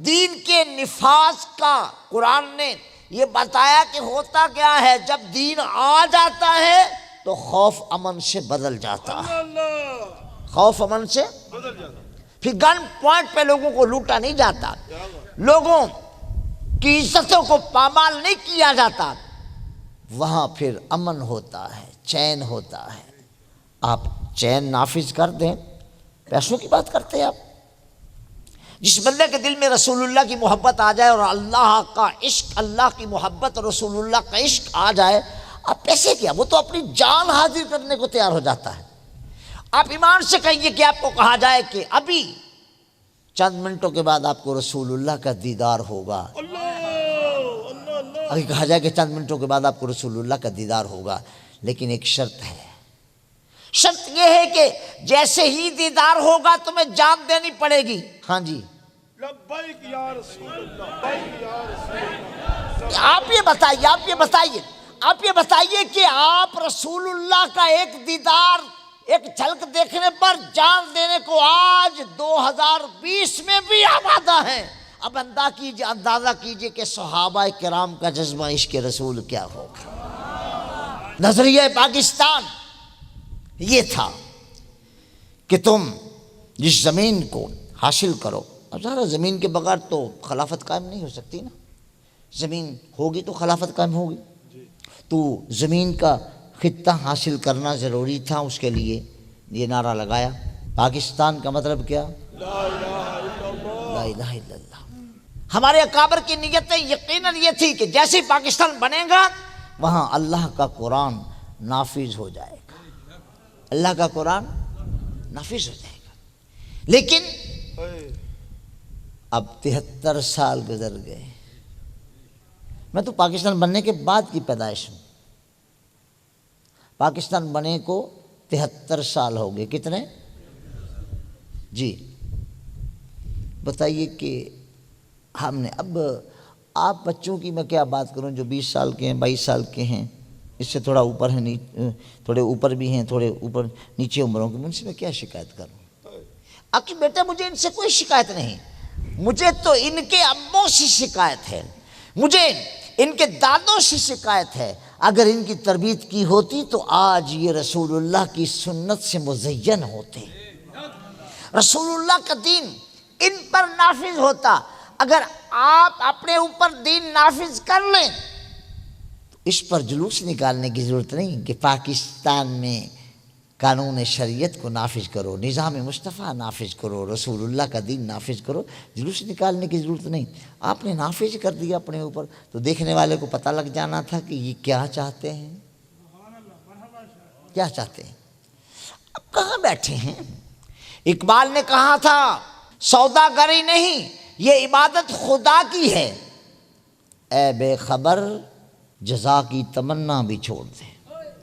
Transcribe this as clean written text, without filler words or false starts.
دین کے نفاذ کا قرآن نے یہ بتایا کہ ہوتا کیا ہے، جب دین آ جاتا ہے تو خوف امن سے بدل جاتا ہے، خوف امن سے بدل جاتا ہے۔ پھر گن پوائنٹ پہ لوگوں کو لوٹا نہیں جاتا، لوگوں کی عزتوں کو پامال نہیں کیا جاتا، وہاں پھر امن ہوتا ہے، چین ہوتا ہے۔ آپ چین نافذ کر دیں، پیسوں کی بات کرتے ہیں آپ، جس بندے کے دل میں رسول اللہ کی محبت آ جائے اور اللہ کا عشق، اللہ کی محبت اور رسول اللہ کا عشق آ جائے، آپ پیسے کیا، وہ تو اپنی جان حاضر کرنے کو تیار ہو جاتا ہے۔ آپ ایمان سے کہیے کہ آپ کو کہا جائے کہ ابھی چند منٹوں کے بعد آپ کو رسول اللہ کا دیدار ہوگا، ابھی کہا جائے کہ چند منٹوں کے بعد آپ کو رسول اللہ کا دیدار ہوگا، لیکن ایک شرط ہے، شرط یہ ہے کہ جیسے ہی دیدار ہوگا تمہیں جان دینی پڑے گی۔ ہاں جی، لبیک یا رسول اللہ، لبیک یا رسول اللہ۔ آپ یہ بتائیے کہ آپ رسول اللہ کا ایک دیدار، ایک جھلک دیکھنے پر جان دینے کو آج 2020 میں بھی آمادہ ہیں۔ اب اندازہ کیجئے کہ صحابہ کرام کا جذبہ عشق رسول کیا ہوگا۔ نظریہ پاکستان یہ تھا کہ تم جس زمین کو حاصل کرو، اب ظاہر زمین کے بغیر تو خلافت قائم نہیں ہو سکتی نا، زمین ہوگی تو خلافت قائم ہوگی، تو زمین کا خطہ حاصل کرنا ضروری تھا، اس کے لیے یہ نعرہ لگایا۔ پاکستان کا مطلب کیا؟ لا الہ الا اللہ، لا الہ الا اللہ۔ ہمارے اکابر کی نیتیں یقیناً یہ تھی کہ جیسے ہی پاکستان بنے گا وہاں اللہ کا قرآن نافذ ہو جائے گا، اللہ کا قرآن نافذ ہو جائے گا۔ لیکن اب 73 سال گزر گئے، میں تو پاکستان بننے کے بعد کی پیدائش ہوں، پاکستان بنے کو 73 سال ہو گئے، کتنے؟ جی بتائیے کہ ہم نے، اب آپ بچوں کی میں کیا بات کروں جو 20 سال کے ہیں، 22 سال کے ہیں، اس سے تھوڑا اوپر ہیں، تھوڑے اوپر بھی ہیں، تھوڑے اوپر نیچے عمروں کے، ان سے میں کیا شکایت کروں؟ آخر بیٹا مجھے ان سے کوئی شکایت نہیں، مجھے تو ان کے ابوں سے شکایت ہے، مجھے ان کے دادوں سے شکایت ہے۔ اگر ان کی تربیت کی ہوتی تو آج یہ رسول اللہ کی سنت سے مزین ہوتے، رسول اللہ کا دین ان پر نافذ ہوتا۔ اگر آپ اپنے اوپر دین نافذ کر لیں تو اس پر جلوس نکالنے کی ضرورت نہیں کہ پاکستان میں قانون شریعت کو نافذ کرو، نظام مصطفیٰ نافذ کرو، رسول اللہ کا دین نافذ کرو، جلوس نکالنے کی ضرورت نہیں۔ آپ نے نافذ کر دیا اپنے اوپر تو دیکھنے والے کو پتہ لگ جانا تھا کہ یہ کیا چاہتے ہیں، کیا چاہتے ہیں۔ اب کہاں بیٹھے ہیں؟ اقبال نے کہا تھا سوداگری نہیں یہ عبادت خدا کی ہے، اے بے خبر جزا کی تمنا بھی چھوڑ دے۔